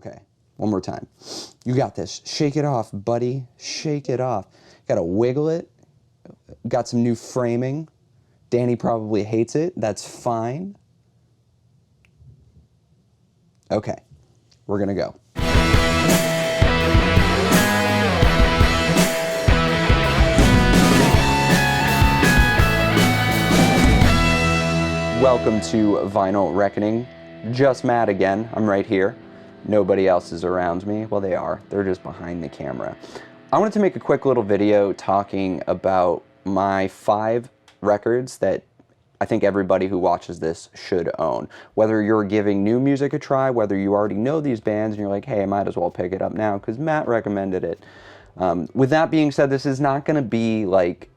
Okay, one more time. You got this. Shake it off, buddy. Shake it off. Gotta wiggle it. Got some new framing. Danny probably hates it. That's fine. Okay, we're gonna go. Welcome to Vinyl Reckoning. Just Matt again. I'm right here. Nobody else is around me. Well, they are. They're just behind the camera. I wanted to make a quick little video talking about my 5 records that I think everybody who watches this should own. Whether you're giving new music a try, whether you already know these bands and you're like, hey, I might as well pick it up now because Matt recommended it. With that being said, this is not going to be like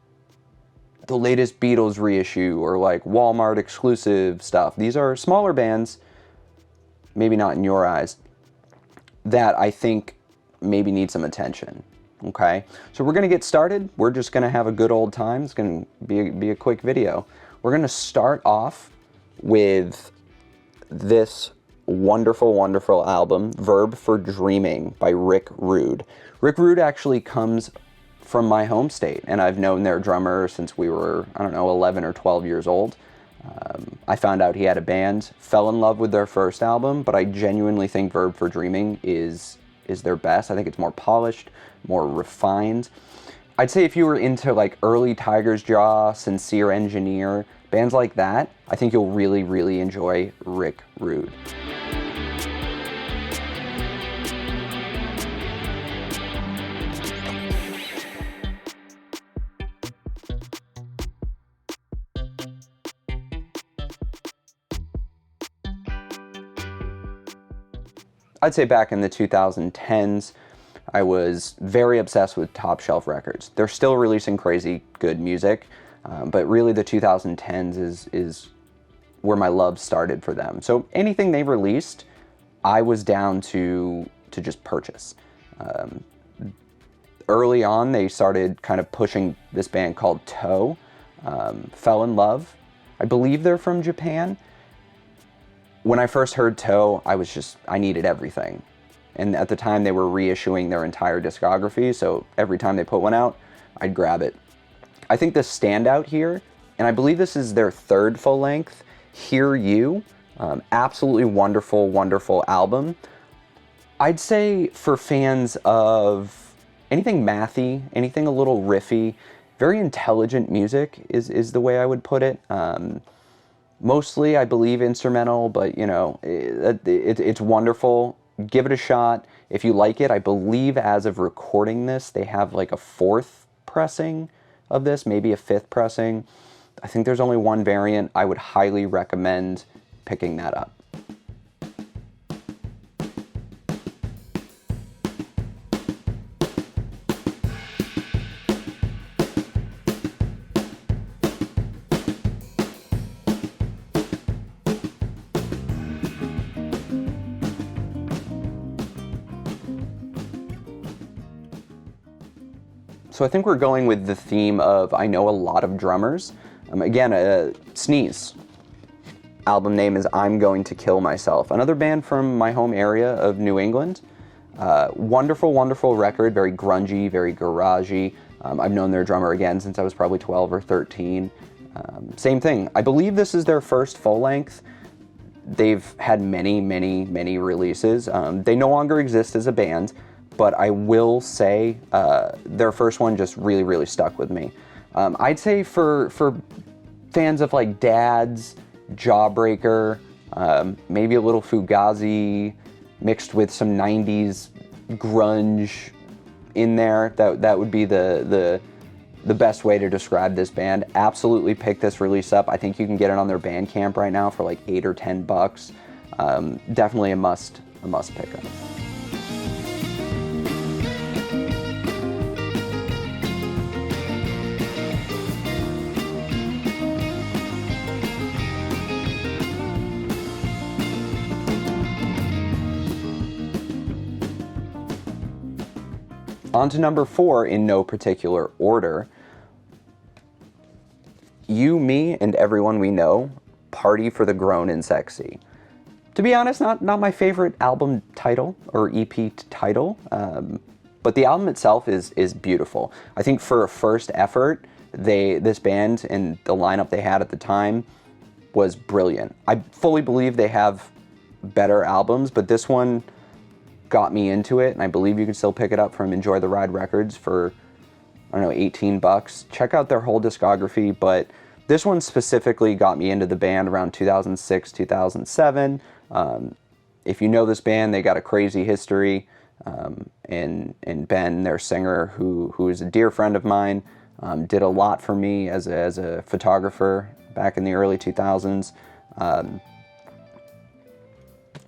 the latest Beatles reissue or like Walmart exclusive stuff. These are smaller bands, maybe not in your eyes, that I think maybe need some attention. Okay, so we're gonna get started. We're just gonna have a good old time. It's gonna be a quick video. We're gonna start off with this wonderful, wonderful album, Verb for Dreaming by Rick Rude. Rick Rude actually comes from my home state, and I've known their drummer since we were, I don't know, 11 or 12 years old. I found out he had a band, fell in love with their first album, but I genuinely think Verb for Dreaming is their best. I think it's more polished, more refined. I'd say if you were into like early Tiger's Jaw, Sincere Engineer, bands like that, I think you'll really, really enjoy Rick Rude. I'd say back in the 2010s, I was very obsessed with Top Shelf Records. They're still releasing crazy good music, but really the 2010s is where my love started for them. So anything they released, I was down to just purchase. Early on, they started kind of pushing this band called Toe, Fell in Love. I believe they're from Japan. When I first heard Toe, I needed everything. And at the time they were reissuing their entire discography, so every time they put one out, I'd grab it. I think the standout here, and I believe this is their 3rd full length, Hear You, absolutely wonderful, wonderful album. I'd say for fans of anything mathy, anything a little riffy, very intelligent music is the way I would put it. Mostly, I believe, instrumental, but, you know, it's wonderful. Give it a shot. If you like it, I believe as of recording this, they have like a 4th pressing of this, maybe a 5th pressing. I think there's only one variant. I would highly recommend picking that up. So I think we're going with the theme of I know a lot of drummers. Again, Sneeze. Album name is I'm Going to Kill Myself. Another band from my home area of New England. Wonderful, wonderful record, very grungy, very garagey. I've known their drummer again since I was probably 12 or 13. Same thing. I believe this is their first full length. They've had many, many, many releases. They no longer exist as a band, but I will say their first one just really, really stuck with me. I'd say for fans of like Dads, Jawbreaker, maybe a little Fugazi mixed with some 90s grunge in there, that would be the best way to describe this band. Absolutely pick this release up. I think you can get it on their Bandcamp right now for like $8 or $10. Definitely a must pick up. On to number 4 in no particular order. You, me, and everyone we know, Party for the Grown and Sexy. To be honest, not my favorite album title or EP title, but the album itself is beautiful. I think for a first effort, this band and the lineup they had at the time was brilliant. I fully believe they have better albums, but this one got me into it, and I believe you can still pick it up from Enjoy the Ride Records for, I don't know, 18 bucks. Check out their whole discography, but this one specifically got me into the band around 2006, 2007. If you know this band, they got a crazy history, and Ben, their singer, who is a dear friend of mine, did a lot for me as a photographer back in the early 2000s.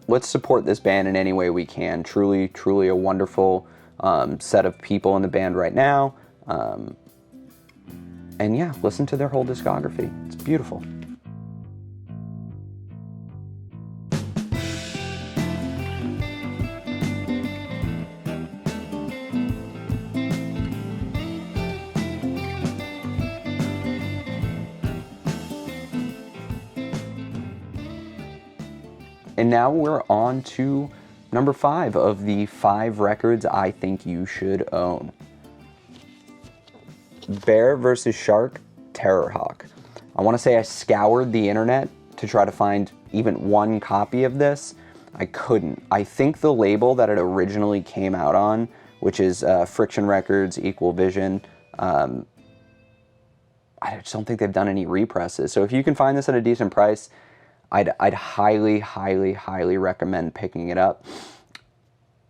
Let's support this band in any way we can. Truly, truly a wonderful set of people in the band right now. And yeah, listen to their whole discography. It's beautiful. And now we're on to number 5 of the 5 records I think you should own. Bear vs. Shark, Terror Hawk. I want to say I scoured the internet to try to find even one copy of this. I couldn't. I think the label that it originally came out on, which is Friction Records, Equal Vision, I just don't think they've done any represses. So if you can find this at a decent price, I'd highly, highly, highly recommend picking it up.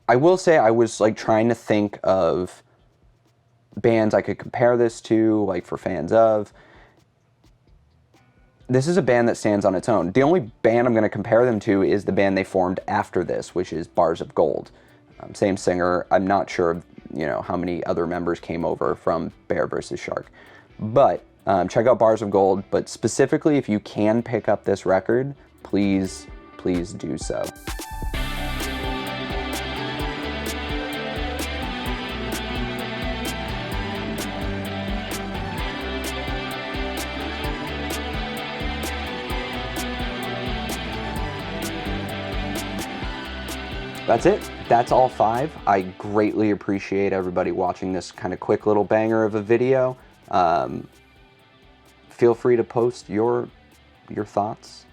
I will say I was like trying to think of bands I could compare this to, like for fans of. This is a band that stands on its own. The only band I'm going to compare them to is the band they formed after this, which is Bars of Gold. Same singer. I'm not sure, how many other members came over from Bear vs. Shark. But check out Bars of Gold. But specifically, if you can pick up this record, please, please do so. That's it. That's all 5. I greatly appreciate everybody watching this kind of quick little banger of a video. Feel free to post your thoughts,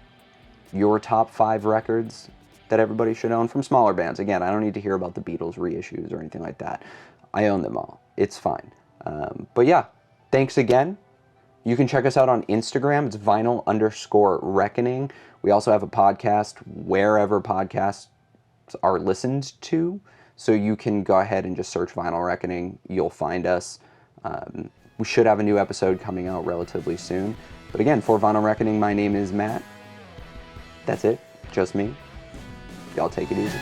your top 5 records that everybody should own from smaller bands. Again, I don't need to hear about the Beatles reissues or anything like that. I own them all. It's fine. But yeah, thanks again. You can check us out on Instagram. It's vinyl_reckoning. We also have a podcast wherever podcasts are listened to, so you can go ahead and just search Vinyl Reckoning. You'll find us. We should have a new episode coming out relatively soon. But again, for Vinyl Reckoning, my name is Matt. That's it. Just me. Y'all take it easy.